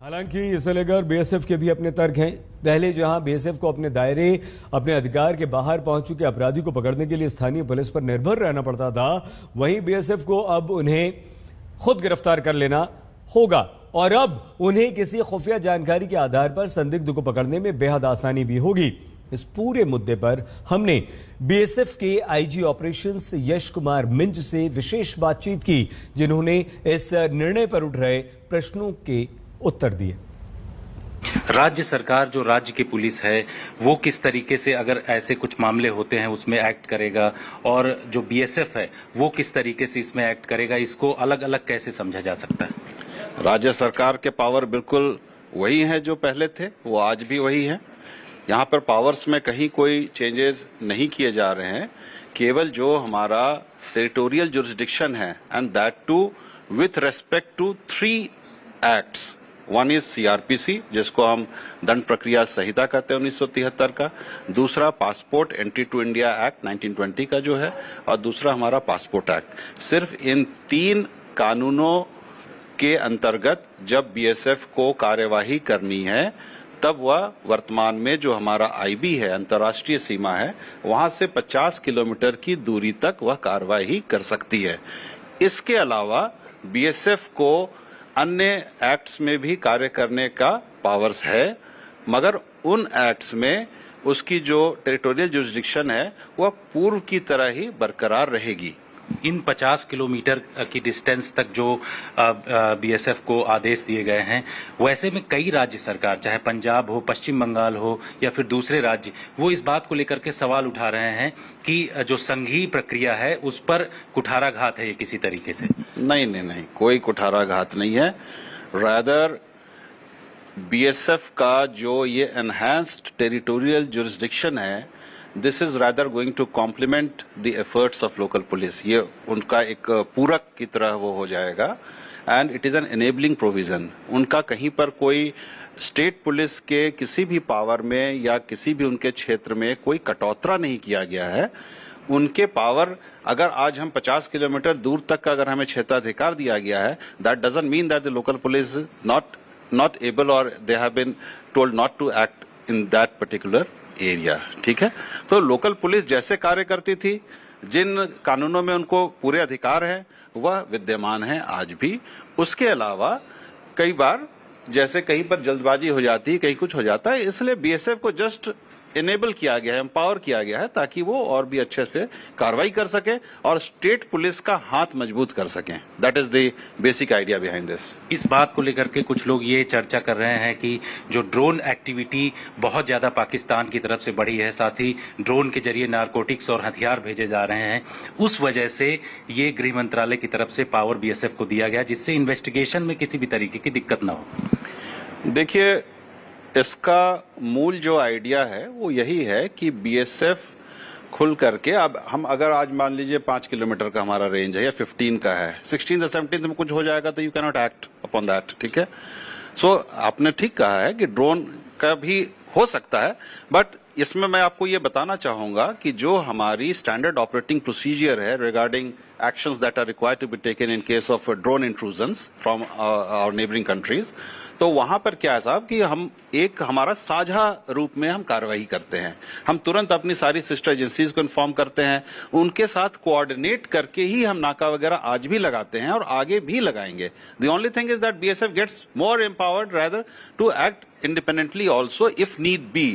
हालांकि इसे लेकर बीएसएफ के भी अपने तर्क हैं। पहले जहां बीएसएफ को अपने दायरे, अपने अधिकार के बाहर पहुंच चुके अपराधी को पकड़ने के लिए स्थानीय पुलिस पर निर्भर रहना पड़ता था, वहीं बीएसएफ को अब उन्हें खुद गिरफ्तार कर लेना होगा और अब उन्हें किसी खुफिया जानकारी के आधार पर संदिग्ध को पकड़ने में बेहद आसानी भी होगी। इस पूरे मुद्दे पर हमने बीएसएफ के आईजी ऑपरेशंस यश कुमार मिंज से विशेष बातचीत की, जिन्होंने इस निर्णय पर उठ रहे प्रश्नों के उत्तर दिए। राज्य सरकार, जो राज्य की पुलिस है, वो किस तरीके से अगर ऐसे कुछ मामले होते हैं उसमें एक्ट करेगा, और जो बीएसएफ है वो किस तरीके से इसमें एक्ट करेगा, इसको अलग अलग कैसे समझा जा सकता है? राज्य सरकार के पावर बिल्कुल वही है जो पहले थे, वो आज भी वही है। यहाँ पर पावर्स में कहीं कोई चेंजेस नहीं किए जा रहे हैं। केवल जो हमारा टेरिटोरियल जुरिस्डिक्शन है, and that too with respect to 3 acts. One is CrPC, जिसको हम दंड प्रक्रिया संहिता कहते हैं 1973 का, दूसरा passport entry to India act 1920 का जो है, और दूसरा हमारा पासपोर्ट एक्ट। सिर्फ इन 3 कानूनों के अंतर्गत जब बीएसएफ को कार्यवाही करनी है, तब वह वर्तमान में जो हमारा आईबी है, अंतर्राष्ट्रीय सीमा है, वहां से 50 किलोमीटर की दूरी तक वह कार्यवाही कर सकती है। इसके अलावा बीएसएफ को अन्य एक्ट्स में भी कार्य करने का पावर्स है, मगर उन एक्ट्स में उसकी जो टेरिटोरियल जुरिस्डिक्शन है वह पूर्व की तरह ही बरकरार रहेगी। इन 50 किलोमीटर की डिस्टेंस तक जो बीएसएफ को आदेश दिए गए हैं, वैसे में कई राज्य सरकार, चाहे पंजाब हो, पश्चिम बंगाल हो या फिर दूसरे राज्य, वो इस बात को लेकर के सवाल उठा रहे हैं कि जो संघीय प्रक्रिया है उस पर कुठाराघात है ये किसी तरीके से। नहीं, कोई कुठाराघात नहीं है। रादर बीएसएफ का जो ये एनहांस्ड टेरिटोरियल जुरिस्डिक्शन है, this is rather going to complement the efforts of local police. ये उनका एक पूरक की तरह वो हो जाएगा, and it is an enabling provision. उनका कहीं पर कोई स्टेट पुलिस के किसी भी पावर में या किसी भी उनके क्षेत्र में कोई कटौतरा नहीं किया गया है। उनके पावर, अगर आज हम 50 किलोमीटर दूर तक का अगर हमें क्षेत्राधिकार दिया गया है, that doesn't mean that the local police not able और they have been told not to act in that particular area. ठीक है, तो लोकल पुलिस जैसे कार्य करती थी, जिन कानूनों में उनको पूरे अधिकार है, वह विद्यमान है आज भी। उसके अलावा कई बार जैसे कहीं पर जल्दबाजी हो जाती है, कहीं कुछ हो जाता है, इसलिए बीएसएफ को जस्ट इनेबल किया गया है, एम्पावर किया गया है, ताकि वो और भी अच्छे से कार्रवाई कर सके और स्टेट पुलिस का हाथ मजबूत कर सकें। That is the basic idea behind this. इस बात को लेकर के कुछ लोग ये चर्चा कर रहे हैं कि जो ड्रोन एक्टिविटी बहुत ज्यादा पाकिस्तान की तरफ से बढ़ी है, साथ ही ड्रोन के जरिए नारकोटिक्स और हथियार भेजे जा रहे हैं, उस वजह से ये गृह मंत्रालय की तरफ से पावर बीएसएफ को दिया गया, जिससे इन्वेस्टिगेशन में किसी भी तरीके की दिक्कत ना हो। देखिए, इसका मूल जो आइडिया है वो यही है कि बीएसएफ खुल करके, अब हम अगर आज मान लीजिए 5 किलोमीटर का हमारा रेंज है या 15 का है, 16 या 17 में कुछ हो जाएगा तो you can not act upon that. ठीक है, सो आपने ठीक कहा है कि ड्रोन का भी हो सकता है, बट इसमें मैं आपको ये बताना चाहूंगा कि जो हमारी स्टैंडर्ड ऑपरेटिंग प्रोसीजर है regarding actions that are required to be taken in case of drone intrusions from our neighboring countries, तो वहां पर क्या है साहब कि हम एक हमारा साझा रूप में हम कार्रवाई करते हैं। हम तुरंत अपनी सारी सिस्टर एजेंसीज को इन्फॉर्म करते हैं, उनके साथ कोऑर्डिनेट करके ही हम नाका वगैरह आज भी लगाते हैं और आगे भी लगाएंगे। The only thing is that BSF gets more empowered rather to act independently also if need be